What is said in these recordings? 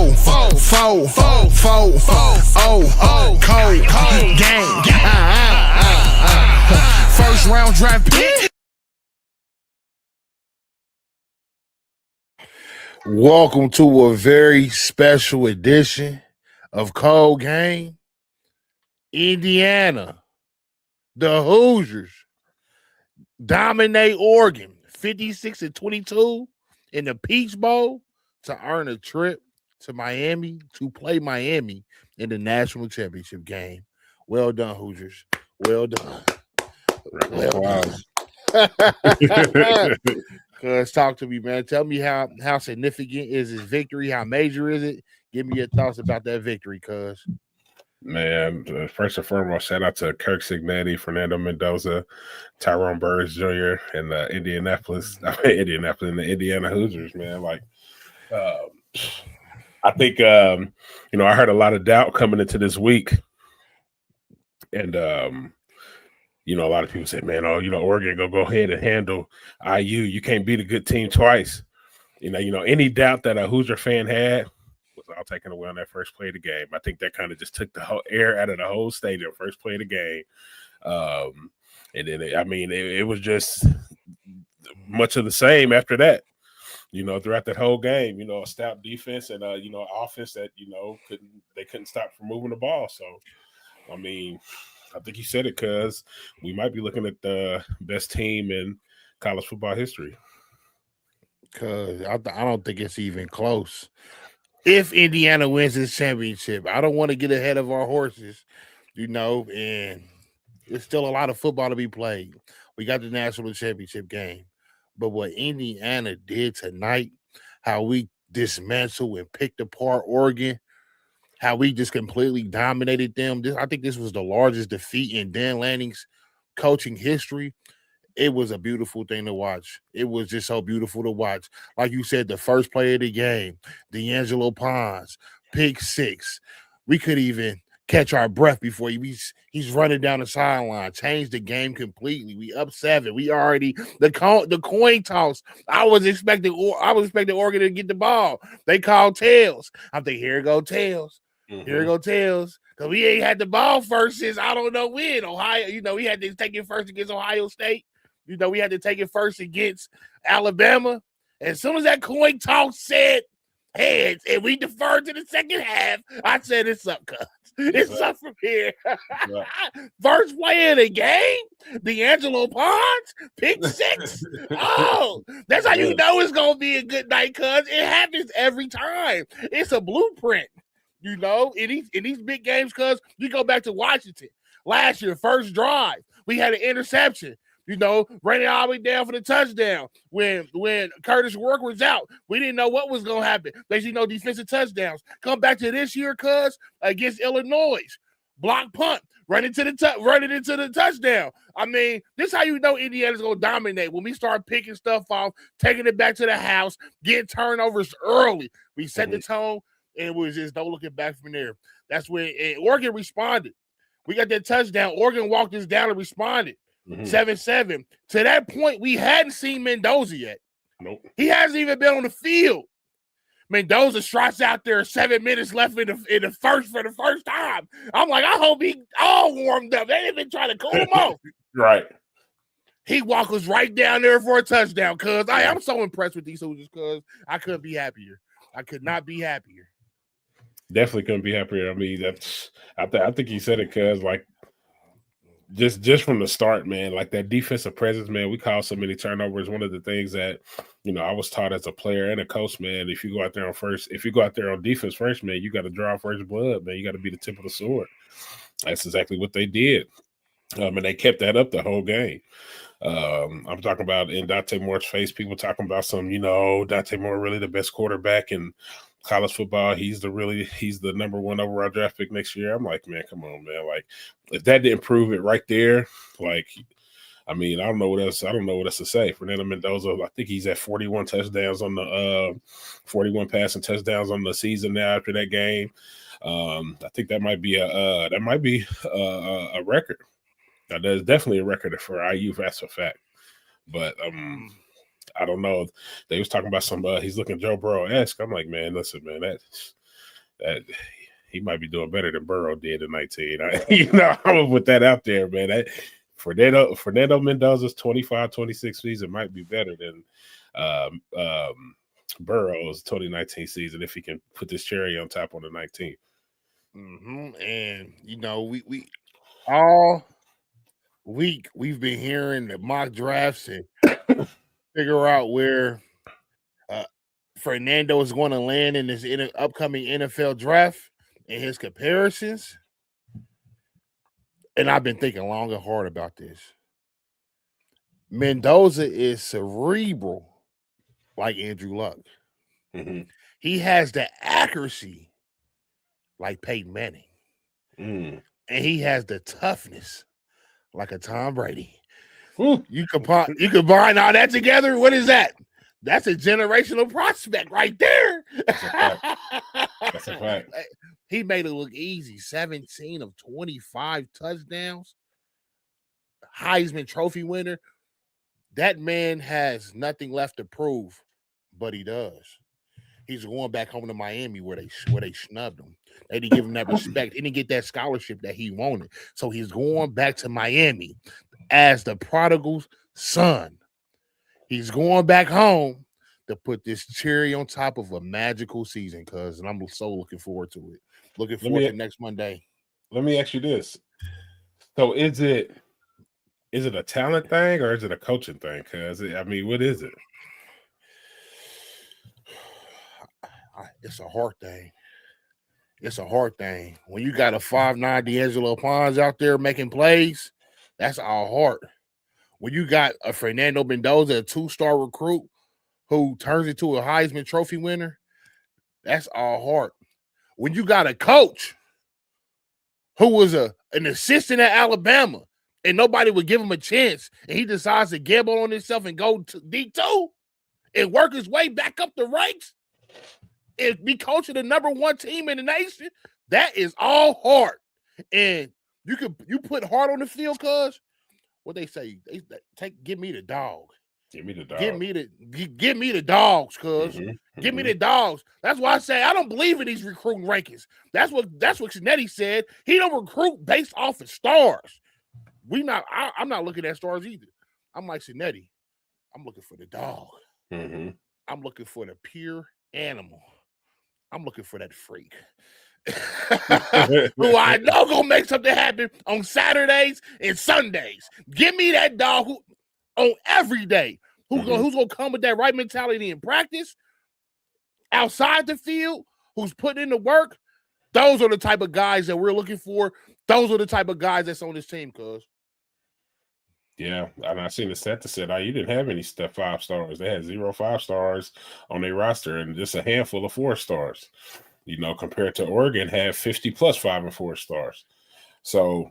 Cold game. First round draft pick. Welcome to a very special edition of Cold Game. Indiana, the Hoosiers dominate Oregon 56-22 in the Peach Bowl to earn a trip to Miami to play Miami in the national championship game. Well done, Hoosiers. Well done. Well done. Cuz, talk to me, man. Tell me how significant is this victory? How major is it? Give me your thoughts about that victory, cuz. Man, first and foremost, shout out to Kirk Cignati, Fernando Mendoza, Tyrone Burris Jr., and the Indianapolis and the Indiana Hoosiers, man. Like, I think, I heard a lot of doubt coming into this week. And, a lot of people said, man, Oregon go ahead and handle IU. You can't beat a good team twice. Any doubt that a Hoosier fan had was all taken away on that first play of the game. I think that kind of just took the whole air out of the whole stadium, first play of the game. And then, it was just much of the same after that. Throughout that whole game, a stout defense and offense that couldn't stop from moving the ball. So, I think you said it, cuz we might be looking at the best team in college football history. Cuz I don't think it's even close. If Indiana wins this championship, I don't want to get ahead of our horses, and there's still a lot of football to be played. We got the national championship game. But what Indiana did tonight, how we dismantled and picked apart Oregon, how we just completely dominated them. I think this was the largest defeat in Dan Lanning's coaching history. It was a beautiful thing to watch. It was just so beautiful to watch. Like you said, the first play of the game, D'Angelo Pons, pick six. We could even catch our breath before he's running down the sideline, changed the game completely. We up 7. We already the coin toss. I was expecting Oregon to get the ball. They called tails. I'm thinking, here go tails. Mm-hmm. Here go tails. Because we ain't had the ball first since I don't know when. Ohio, we had to take it first against Ohio State. We had to take it first against Alabama. As soon as that coin toss said heads and we deferred to the second half, I said, it's up, cuz. It's up from here. First play of the game, D'Angelo Pons, pick 6. Oh, that's how you know it's going to be a good night, cuz. It happens every time. It's a blueprint, in these big games, cuz. You go back to Washington. Last year, first drive, we had an interception. Ran it all the way down for the touchdown. When Curtis Work was out, we didn't know what was going to happen. They defensive touchdowns. Come back to this year, cuz, against Illinois. Block punt, run into the touchdown. This is how you know Indiana's going to dominate. When we start picking stuff off, taking it back to the house, getting turnovers early. We set the tone, and it was just no looking back from there. That's when Oregon responded. We got that touchdown. Oregon walked us down and responded. 7-7. To that point, we hadn't seen Mendoza yet. Nope. He hasn't even been on the field. Mendoza struts out there 7 minutes left in the first for the first time. I'm like, I hope he all warmed up. They ain't been trying to cool him off. Right. He walked us right down there for a touchdown, cuz. I'm so impressed with these Hoosiers, cuz. I couldn't be happier. I could not be happier. Definitely couldn't be happier. I think he said it, cuz, like, just from the start, man, like that defensive presence, man, we caused so many turnovers. One of the things that, I was taught as a player and a coach, man, if you go out there on defense first, man, you got to draw first blood, man. You got to be the tip of the sword. That's exactly what they did. And they kept that up the whole game. I'm talking about in Dante Moore's face, people talking about Dante Moore really the best quarterback in college football. He's the number 1 overall draft pick next year. I'm like, man, come on, man. Like, if that didn't prove it right there, like, I don't know what else to say. Fernando Mendoza, I think he's at 41 touchdowns on the 41 passing touchdowns on the season now after that game. I think that might be a record. Now, there's definitely a record for IU, that's a fact. But I don't know. They was talking about some. He's looking Joe Burrow-esque. I'm like, man, listen, man, that he might be doing better than Burrow did in 19. I'm gonna put that out there, man. Fernando Mendoza's 25-26 season might be better than um, um, Burrow's 2019 season if he can put this cherry on top on the 19th. And we all week we've been hearing the mock drafts and figure out where Fernando is going to land in this upcoming NFL draft and his comparisons. And I've been thinking long and hard about this. Mendoza is cerebral like Andrew Luck. Mm-hmm. He has the accuracy like Peyton Manning. Mm. And he has the toughness like a Tom Brady. Ooh. You combine all that together, what is that? That's a generational prospect right there. That's a fact. That's a fact. He made it look easy. 17 of 25 touchdowns. Heisman Trophy winner. That man has nothing left to prove, but he does. He's going back home to Miami where they snubbed him. They didn't give him that respect. He didn't get that scholarship that he wanted. So he's going back to Miami as the prodigal son. He's going back home to put this cherry on top of a magical season, cuz, and I'm so looking forward to it. Looking forward to next Monday. Let me ask you this. So is it a talent thing or is it a coaching thing? Cuz what is it? It's a hard thing. It's a hard thing. When you got a 5'9" D'Angelo Pons out there making plays, that's all hard. When you got a Fernando Mendoza, a 2-star recruit who turns into a Heisman Trophy winner, that's all hard. When you got a coach who was an assistant at Alabama and nobody would give him a chance, and he decides to gamble on himself and go to D2 and work his way back up the ranks and be coaching the number 1 team in the nation, that is all hard. And you put heart on the field, cuz what they say, give me the dog. Give me the dog. Give me the dogs, cuz. Mm-hmm. Give me the dogs. That's why I say I don't believe in these recruiting rankings. That's what Cinetti said. He don't recruit based off of stars. I'm not looking at stars either. I'm like Cinetti. I'm looking for the dog. Mm-hmm. I'm looking for the pure animal. I'm looking for that freak. Who I know gonna make something happen on Saturdays and Sundays. Give me that dog who on every day. Who's gonna come with that right mentality in practice, outside the field, who's putting in the work. Those are the type of guys that we're looking for. Those are the type of guys that's on this team, cuz. Yeah, and I seen the stat that said you didn't have any 5 stars. They had 0 5 stars on their roster and just a handful of 4 stars. Compared to Oregon had 50 plus 5 and 4 stars. So,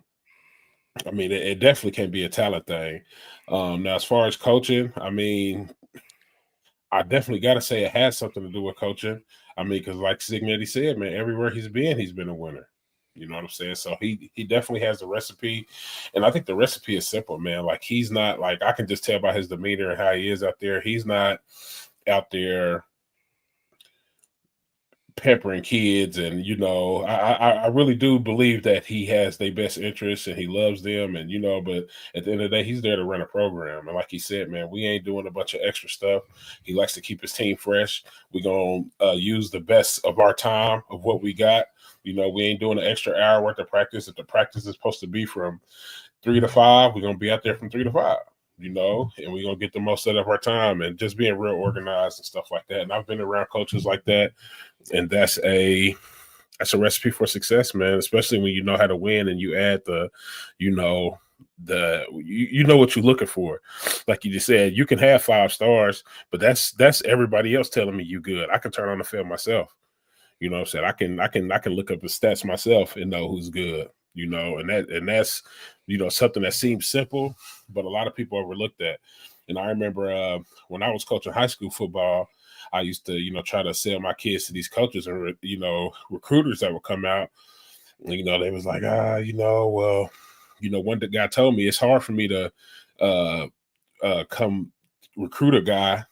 it definitely can be a talent thing. Now, as far as coaching, I definitely got to say it has something to do with coaching. Because like Signetti said, man, everywhere he's been a winner. You know what I'm saying? So he definitely has the recipe. And I think the recipe is simple, man. Like, he's not, like, I can just tell by his demeanor and how he is out there. He's not out there peppering kids, and I really do believe that he has their best interests and he loves them, and but at the end of the day, he's there to run a program. And like he said, man, we ain't doing a bunch of extra stuff. He likes to keep his team fresh. We're gonna use the best of our time of what we got. We ain't doing an extra hour worth of practice. If the practice is supposed to be from 3 to 5, we're gonna be out there from 3 to 5. And we're going to get the most out of our time, and just being real organized and stuff like that. And I've been around coaches like that, and that's a recipe for success, man, especially when you know how to win and you add you know what you're looking for. Like you just said, you can have 5 stars, but that's everybody else telling me you good. I can turn on the film myself. You know what I'm saying? I can look up the stats myself and know who's good. And that's something that seems simple, but a lot of people overlook that. And I remember when I was coaching high school football, I used to try to sell my kids to these coaches and recruiters that would come out. They was like, one guy told me it's hard for me to come recruit a guy,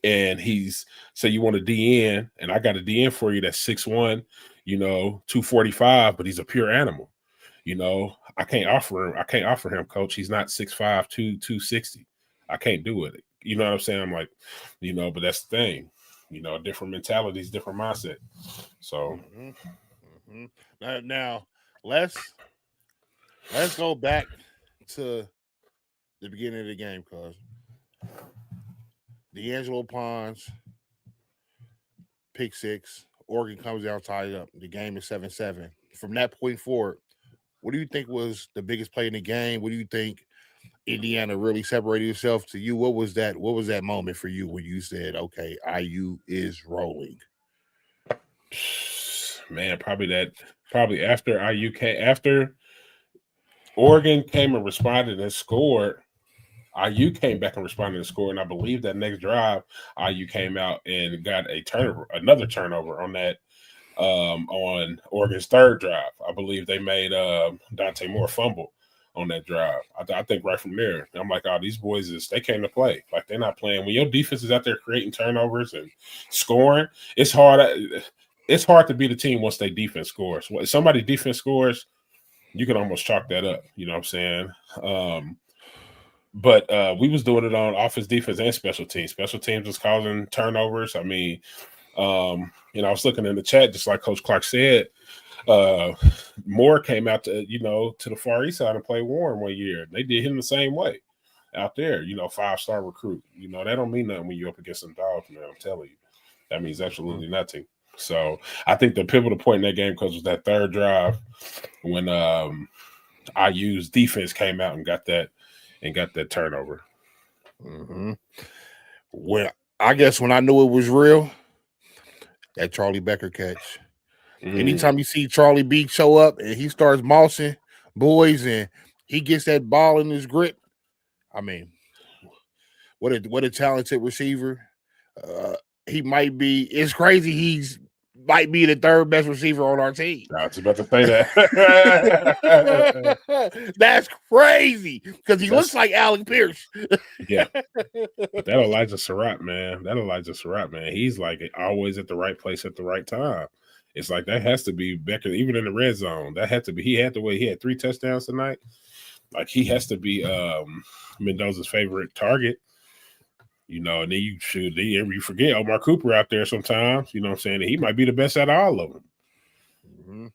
and he's say you want a DN, and I got a DN for you that's 6'1", 245, but he's a pure animal. I can't offer him, coach. He's not 6'5", 260. I can't do it. You know what I'm saying? I'm like, but that's the thing. Different mentalities, different mindset. So now let's go back to the beginning of the game, cause D'Angelo Pons, pick six, Oregon comes out tied up. The game is 7-7. From that point forward, what do you think was the biggest play in the game? What do you think Indiana really separated itself to you? What was that moment for you when you said, okay, IU is rolling? Man, probably after Oregon came and responded and scored, IU came back and responded and scored. And I believe that next drive, IU came out and got another turnover on that on Oregon's third drive. I believe they made Dante Moore fumble on that drive. I think right from there, I'm like, oh, these boys they came to play. Like, they're not playing. When your defense is out there creating turnovers and scoring, it's hard. It's hard to beat a team once their defense scores. When somebody's defense scores, you can almost chalk that up. You know what I'm saying? But we was doing it on offense, defense, and special teams. Special teams was causing turnovers. I mean, I was looking in the chat, just like Coach Clark said. Moore came out to the Far East side and played Warren one year. They did him the same way out there. 5-star recruit. That don't mean nothing when you're up against some dogs, man. I'm telling you, that means absolutely nothing. So I think the pivotal point in that game, because was that third drive when IU's defense came out and got that turnover. Well, I guess when I knew it was real, that Charlie Becker catch. Anytime you see Charlie B show up and he starts mossing boys and he gets that ball in his grip, I mean, what a talented receiver. He might be. It's crazy. He's might be the third best receiver on our team. I was about to say that. That's crazy because he looks like Alec Pierce. Yeah. That Elijah Surratt, man. He's like always at the right place at the right time. It's like that has to be Becker, even in the red zone. That had to be. He had 3 touchdowns tonight. Like, he has to be Mendoza's favorite target. And then you forget Omar Cooper out there sometimes. You know what I'm saying? He might be the best out of all of them.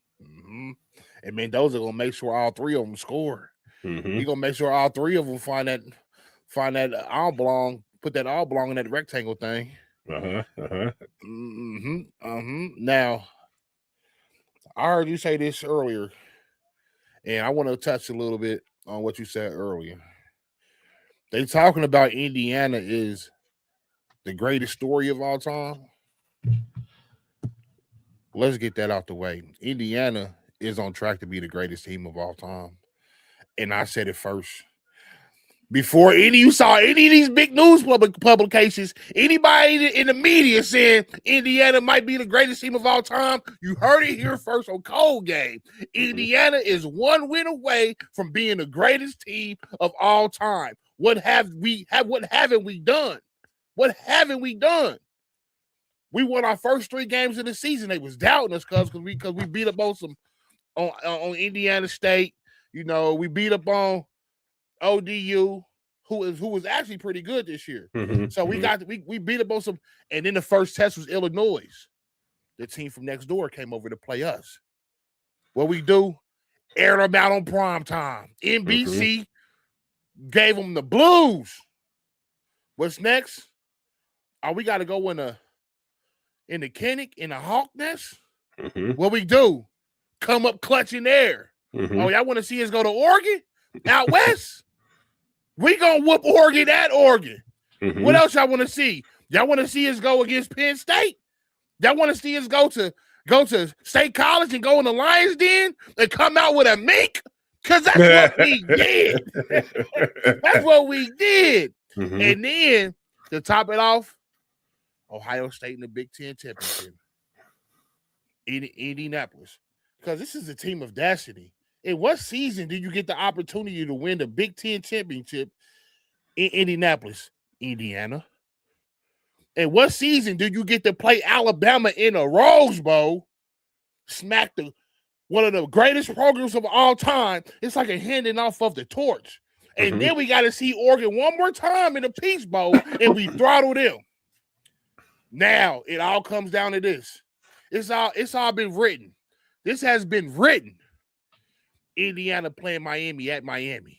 And Mendoza gonna make sure all 3 of them score. He gonna make sure all 3 of them find that oblong, put that oblong in that rectangle thing. Now, I heard you say this earlier, and I want to touch a little bit on what you said earlier. They talking about Indiana is the greatest story of all time. Let's get that out the way. Indiana is on track to be the greatest team of all time. And I said it first. Before you saw any of these big news publications, anybody in the media saying Indiana might be the greatest team of all time, you heard it here first on Cold Game. Indiana is 1 win away from being the greatest team of all time. What haven't we done? What haven't we done? We won our first 3 games of the season. They was doubting us because we beat up on Indiana State. We beat up on ODU, who was actually pretty good this year. So we beat up on some, and then the first test was Illinois. The team from next door came over to play us. What we do? Aired them out on prime time. NBC gave them the blues. What's next? We got to go in the Kinnick, in the Hawk Nest? What we do? Come up clutching there. Oh, y'all want to see us go to Oregon? Out west? We gonna whoop Oregon at Oregon. What else y'all want to see? Y'all want to see us go against Penn State? Y'all want to see us go to State College and go in the Lions Den and come out with a mink? Because that's what we did. That's what we did. And then to top it off, Ohio State in the Big Ten championship. Indianapolis. Because this is a team of destiny. In what season did you get the opportunity to win the Big Ten championship in Indianapolis, Indiana? And what season did you get to play Alabama in a Rose Bowl? smack one of the greatest programs of all time. It's like a handing off of the torch. And then we got to see Oregon one more time in the Peach Bowl, and we throttle them. Now it all comes down to this. It's all been written. This has been written. Indiana playing Miami at Miami.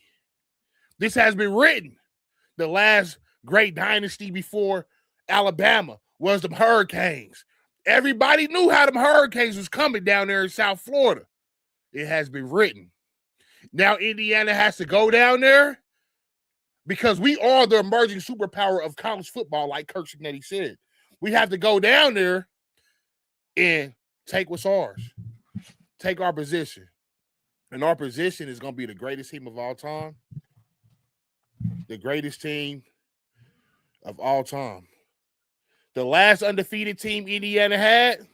This has been written. The last great dynasty before Alabama was the Hurricanes. Everybody knew how them Hurricanes was coming down there in South Florida. It has been written. Now Indiana has to go down there because we are the emerging superpower of college football, like Kirk Cignetti said. We have to go down there and take what's ours. Take our position. And our position is going to be the greatest team of all time. The greatest team of all time. The last undefeated team Indiana had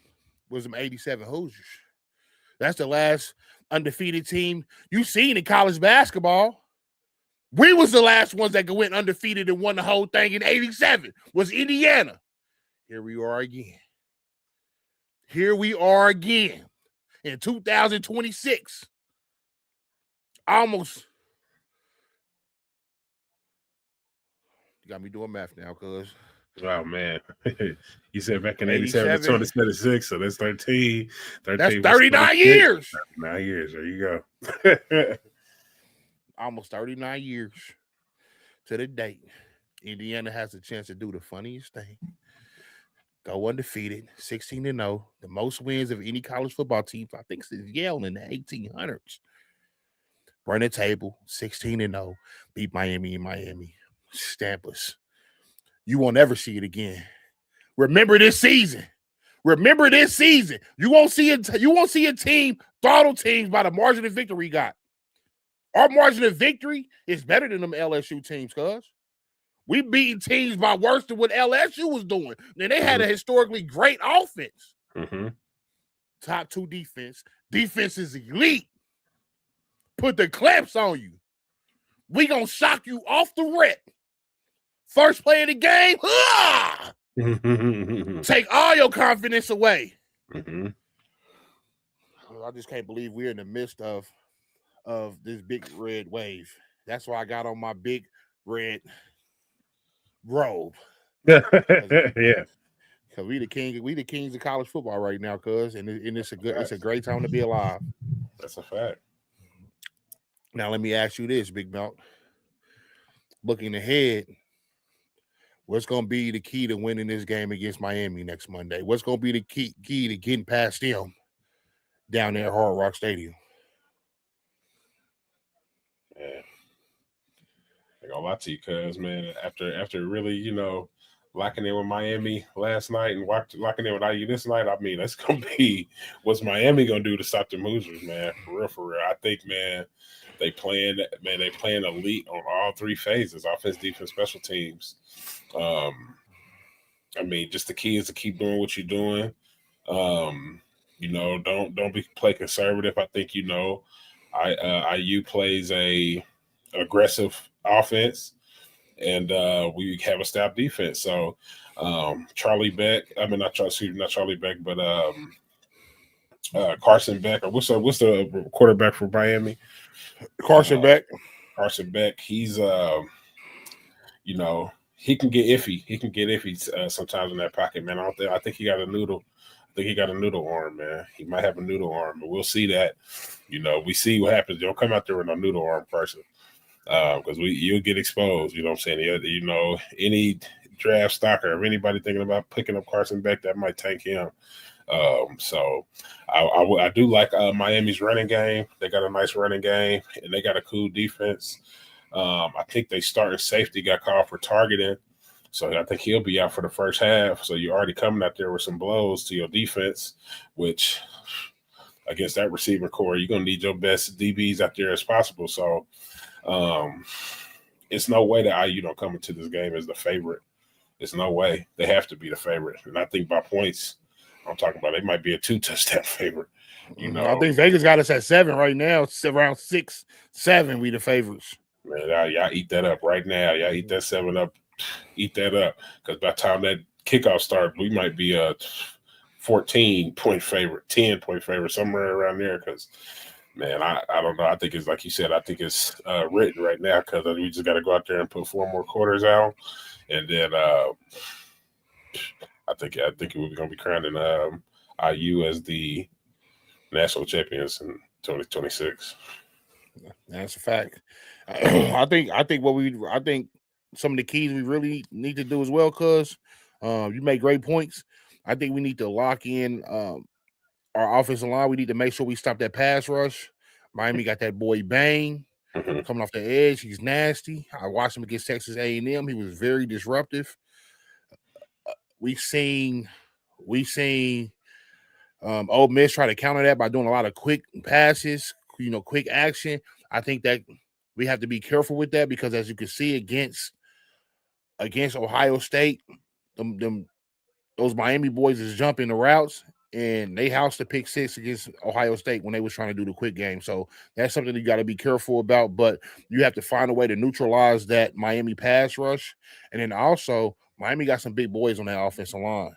was them 87 Hoosiers. That's the last undefeated team you seen in college basketball. We was the last ones that went undefeated and won the whole thing in 87. Was Indiana. Here we are again. Here we are again in 2026. Almost. You got me doing math now, cuz. Oh, man. You said back in 87 to 2076, so that's 13. That's 39 years. 39 years. There you go. Almost 39 years to the date. Indiana has a chance to do the funniest thing. Go undefeated, 16-0, the most wins of any college football team. I think it's Yale in the 1800s. Run the table, 16-0, beat Miami in Miami. Stamp us. You won't ever see it again. Remember this season. Remember this season. You won't see it. You won't see a team throttle teams by the margin of victory we got. Our margin of victory is better than them LSU teams, cuz. We beating teams by worse than what LSU was doing. Then they had a historically great offense. Top 2 defense. Defense is elite. Put the clamps on you. We gonna shock you off the rip. First play of the game. Take all your confidence away. I just can't believe we're in the midst of this big red wave. That's why I got on my big red robe. Yeah. Cause we the kings of college football right now, cuz, and it's a great time to be alive. That's a fact. Now let me ask you this, Big Mount. Looking ahead, what's gonna be the key to winning this game against Miami next Monday? What's gonna be the key to getting past them down there at Hard Rock Stadium? Yeah. I ain't gonna lie to you, cuz, man, after really, locking in with Miami last night and locking in with IU this night, I mean, that's gonna be what's Miami gonna do to stop the Hoosiers, man. For real. I think, man, they playing elite on all 3 phases: offense, defense, special teams. I mean, just the key is to keep doing what you're doing. Don't play conservative. I think IU plays a aggressive offense, and we have a stout defense. So Charlie Beck, not Charlie Beck, but Carson Beck, or what's the quarterback for Miami? Carson Beck. Carson Beck. He's he can get iffy. He can get iffy sometimes in that pocket, man. I think he got a noodle. I think he got a noodle arm, man. He might have a noodle arm, but we'll see that. We see what happens. Don't come out there with a noodle arm person, because you'll get exposed. You know what I'm saying? Any draft stocker, if anybody thinking about picking up Carson Beck, that might tank him. So I do like Miami's running game. They got a nice running game, and they got a cool defense. I think they starting safety got called for targeting, so I think he'll be out for the first half. So you're already coming out there with some blows to your defense, which against that receiving core, you're gonna need your best DBs out there as possible. So it's no way that IU don't come into this game as the favorite. It's no way. They have to be the favorite, and I think by points, I'm talking about they might be a 2-touchdown favorite. I think Vegas got us at 7 right now. It's around 6-7. We the favorites. Man, y'all eat that up right now. Y'all eat that 7 up. Eat that up, because by the time that kickoff starts, we might be 14-point favorite, 10-point favorite, somewhere around there. Because man, I don't know. I think it's like you said. I think it's written right now because we just got to go out there and put 4 more quarters out, and then I think we're gonna be crowning IU as the national champions in 2026. That's a fact. I think some of the keys we really need to do as well, cuz you make great points. I think we need to lock in our offensive line. We need to make sure we stop that pass rush. Miami got that boy Bang Mm-hmm. coming off the edge. He's nasty. I watched him against Texas A&M. He was very disruptive. We've seen Ole Miss try to counter that by doing a lot of quick passes, quick action. I think that we have to be careful with that because, as you can see against Ohio State, those Miami boys is jumping the routes, and they housed the pick six against Ohio State when they was trying to do the quick game. So that's something you got to be careful about. But you have to find a way to neutralize that Miami pass rush, and then also Miami got some big boys on that offensive line.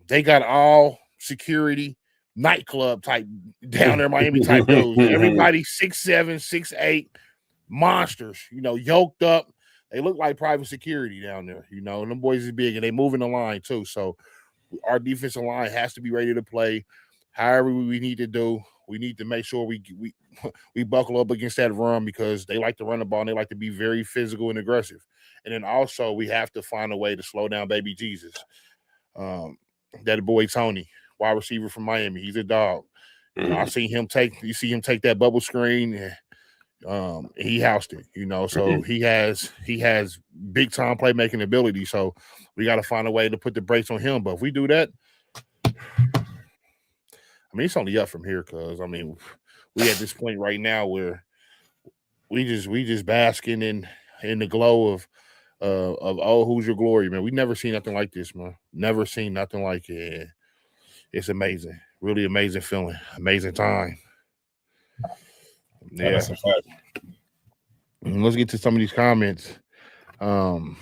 They got all security nightclub type down there, Miami type dudes. Everybody 6'7", 6'8", monsters, yoked up. They look like private security down there, and them boys is big and they moving the line too. So our defensive line has to be ready to play. However, we need to do, we need to make sure we buckle up against that run because they like to run the ball and they like to be very physical and aggressive. And then also we have to find a way to slow down baby Jesus. That boy Tony, wide receiver from Miami, he's a dog. I see him take that bubble screen and he housed it, so he has big time playmaking ability. So we got to find a way to put the brakes on him. But if we do that, it's only up from here because we at this point right now where we just basking in the glow of Hoosier glory, man. We never seen nothing like this, man. Never seen nothing like it. It's amazing, really amazing feeling, amazing time. Yeah, that's a fact. Let's get to some of these comments. Carson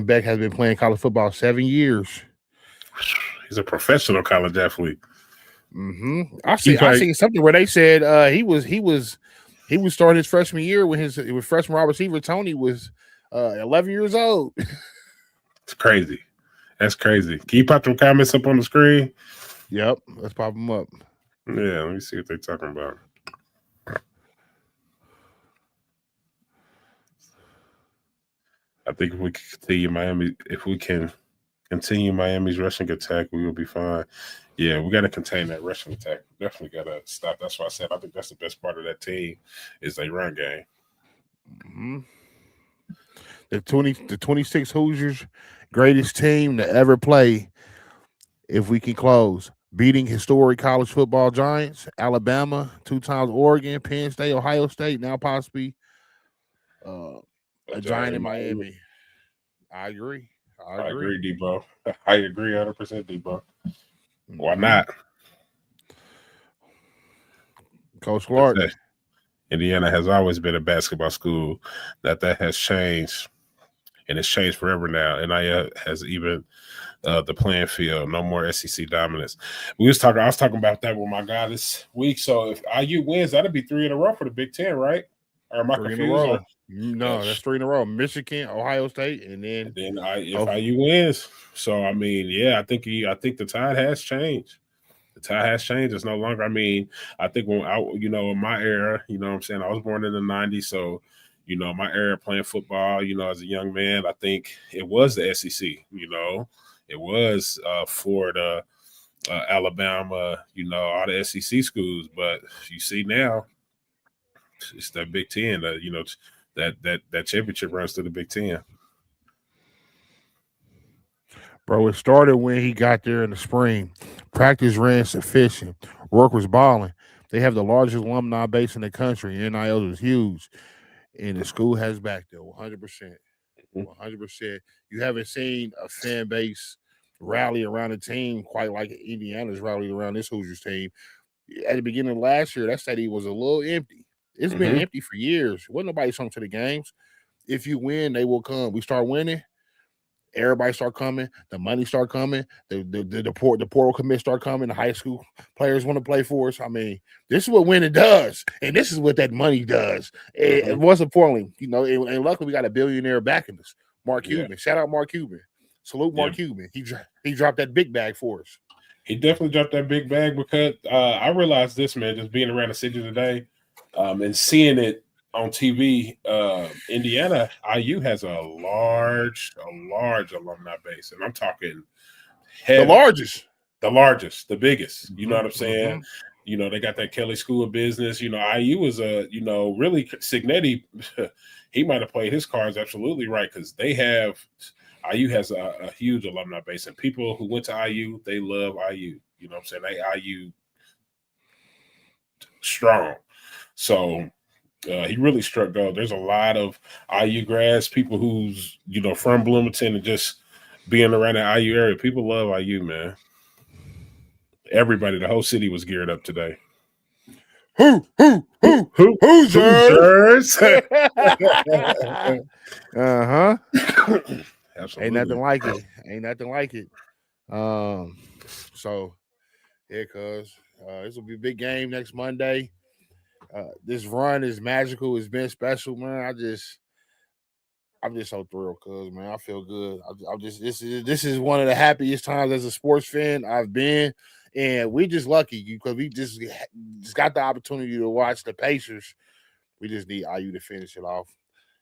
Beck has been playing college football 7 years. He's a professional college athlete. I seen something where they said he was starting his freshman year when his freshman wide receiver Tony was 11 years old. It's crazy. That's crazy. Can you pop them comments up on the screen? Yep, let's pop them up. Yeah, let me see what they're talking about. I think if we can continue Miami's rushing attack, we will be fine. Yeah, we got to contain that rushing attack. Definitely got to stop. That's why I said I think that's the best part of that team is they run game. The 26 Hoosiers, greatest team to ever play. If we can close, beating historic college football giants, Alabama, 2 times Oregon, Penn State, Ohio State, now possibly a giant in Miami. I agree, Debo. I agree 100%, Debo. Why not? Coach Clark. Indiana has always been a basketball school. That has changed, and it's changed forever now. NIL has even the playing field. No more SEC dominance. I was talking about that with my guy this week. So if IU wins, that'll be 3 in a row for the Big Ten, right? Or am I confused? No, that's 3 in a row. Michigan, Ohio State, and then if IU wins. So I think the tide has changed. The tide has changed. It's no longer. I think when in my era, what I'm saying, I was born in the '90s, so my era playing football, as a young man, I think it was the SEC. It was Florida, Alabama, all the SEC schools. But you see now, it's that Big Ten. That championship runs to the Big Ten. Bro, it started when he got there in the spring. Practice ran sufficient. Work was balling. They have the largest alumni base in the country. NIL was huge. And the school has back there 100%. 100%. You haven't seen a fan base rally around a team quite like Indiana's rallied around this Hoosiers team. At the beginning of last year, that stadium was a little empty. It's been empty for years. Wasn't nobody coming to the games. If you win, they will come. We start winning. everybody start coming, the money start coming, the portal commits start coming, the high school players want to play for us. I mean, this is what winning does, and this is what that money does. And most importantly, and luckily we got a billionaire backing us, Mark Cuban. Shout out Mark Cuban. Salute Mark Cuban. He dropped that big bag for us. He definitely dropped that big bag because I realized this, man, just being around the city today and seeing it on TV. Indiana IU has a large alumni base, and I'm talking heavy, the largest, the biggest. You know what I'm saying? They got that Kelly School of Business. IU was really Signetti. He might have played his cards absolutely right because IU has a huge alumni base, and people who went to IU, they love IU. You know what I'm saying? They IU strong. So he really struck gold. There's a lot of IU grads, people who's from Bloomington and just being around the IU area. People love IU, man. Everybody, the whole city was geared up today. Hoosiers. Absolutely. Ain't nothing like it. So yeah, cuz this will be a big game next Monday. This run is magical. It's been special, man. I'm just so thrilled, cuz man, I feel good. This is one of the happiest times as a sports fan I've been, and we just lucky because we just got the opportunity to watch the Pacers. We just need IU to finish it off.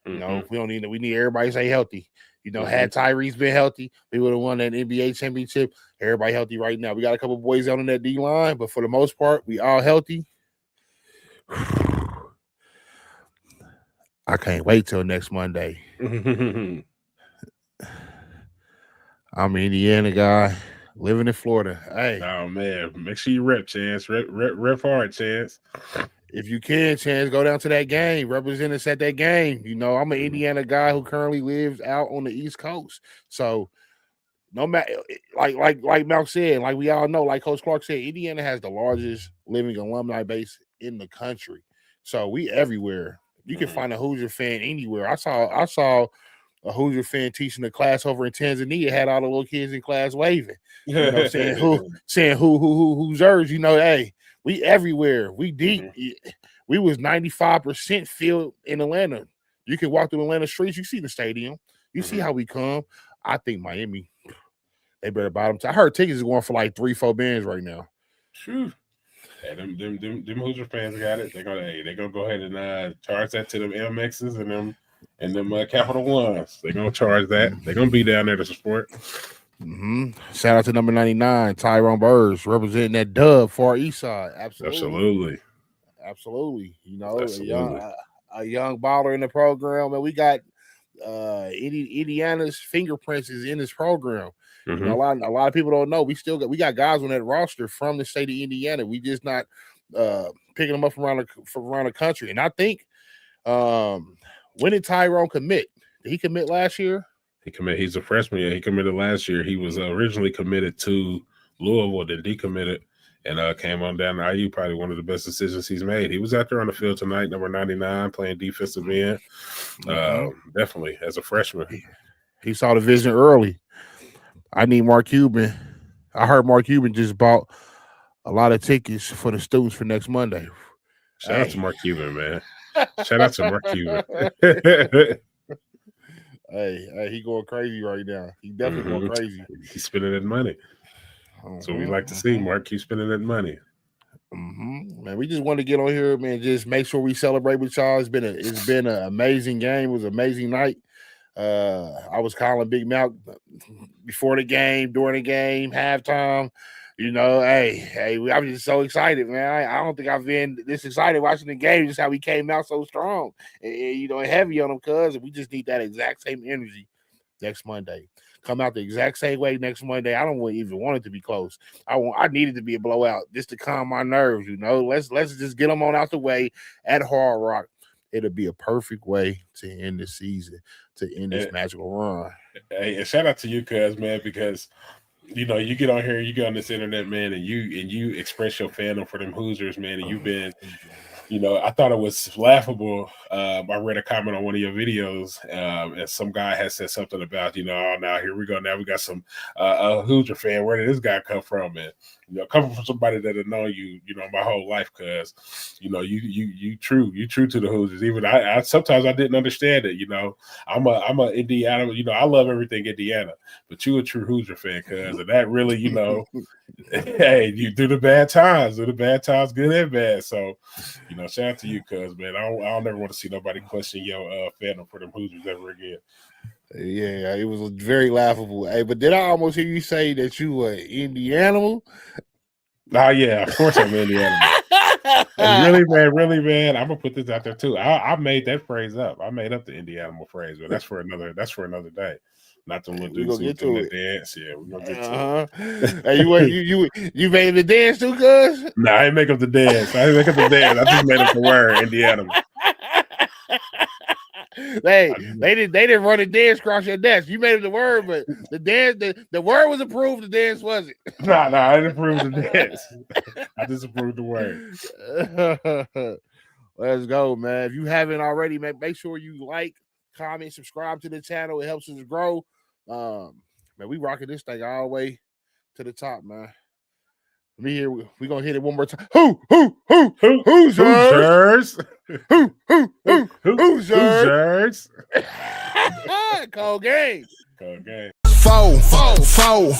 We need everybody to stay healthy. Had Tyrese been healthy, we would have won that NBA championship. Everybody healthy right now. We got a couple boys out on that D line, but for the most part, we all healthy. I can't wait till next Monday. I'm an Indiana guy living in Florida. Hey, oh man, make sure you rep, Chance. Rep hard, Chance. If you can, Chance, go down to that game. Represent us at that game. I'm an Indiana guy who currently lives out on the East Coast. So no matter, like Malk said, like we all know, like Coach Clark said, Indiana has the largest living alumni base in the country. So we everywhere. You can find a Hoosier fan anywhere. I saw a Hoosier fan teaching a class over in Tanzania, had all the little kids in class waving. Saying Hoosiers, hey, we everywhere. We deep. We was 95% filled in Atlanta. You can walk through Atlanta streets, you see the stadium. You see how we come. I think Miami, they better bottom. I heard tickets are going for like $3-4 bands right now. True. Hey, them Hoosier fans got it. They're gonna go ahead and charge that to them MXs and them Capital Ones. They're gonna charge that. They're gonna be down there to support. Shout out to number 99, Tyrone Burrs, representing that dub Far East Side. Absolutely. A young baller in the program, and we got Indiana's fingerprints is in this program. A lot of people don't know. We got guys on that roster from the state of Indiana. We just not picking them up from around the country. And I think when did Tyrone commit? Did he commit last year? He's a freshman. Yeah, he committed last year. He was originally committed to Louisville, then decommitted and came on down to IU. Probably one of the best decisions he's made. He was out there on the field tonight, number 99, playing defensive end. Definitely as a freshman. He saw the vision early. I need Mark Cuban. I heard Mark Cuban just bought a lot of tickets for the students for next Monday. Shout out to Mark Cuban, man. Shout out to Mark Cuban. Hey, he going crazy right now. He definitely going crazy. He's spending that money. So we like to see Mark keep spending that money. Man, we just want to get on here, man. Just make sure we celebrate with y'all. It's been an amazing game. It was an amazing night. I was calling Big Mouth before the game, during the game, halftime. I'm just so excited, man. I don't think I've been this excited watching the game. Just how we came out so strong, and heavy on them, cuz we just need that exact same energy next Monday. Come out the exact same way next Monday. I don't even want it to be close. I need it to be a blowout just to calm my nerves. Let's just get them on out the way at Hard Rock. It'll be a perfect way to end the season, to end this magical run. Hey, and shout out to you, cuz, man, because you get on here, you get on this internet, man, and you express your fandom for them Hoosiers, man, and I thought it was laughable. I read a comment on one of your videos, and some guy had said something about, oh, now here we go. Now we got some a Hoosier fan. Where did this guy come from? And coming from somebody that had known you, my whole life, cause you true to the Hoosiers. Even I sometimes I didn't understand it. I'm a Indiana. I love everything Indiana, but you a true Hoosier fan, cause and that really, hey, you do the bad times, good and bad. So, shout out to you, cuz, man. I don't never want to see nobody question your fandom for them Hoosiers ever again. Yeah, it was very laughable. Hey, but did I almost hear you say that you were Indianimal? Oh yeah, of course I'm Indianimal. really, man. I'm gonna put this out there too. I made that phrase up. I made up the Indianimal phrase, but that's for another day. Not the little dudes who do the dance. Yeah, we're gonna get to it. Hey, you made the dance too, cuz? No, I didn't make up the dance. I just made up the word Indianimal. They didn't run a dance across your desk. You made up the word, but the dance, the word was approved. The dance wasn't. No, I didn't approve the dance. I just approved the word. Let's go, man. If you haven't already, man, make sure you like, comment, subscribe to the channel. It helps us grow. Man, we rocking this thing all the way to the top, man. Me here, we gonna hit it one more time. Hoosiers! Hoosiers! Cold game. Cold game. Four, cold.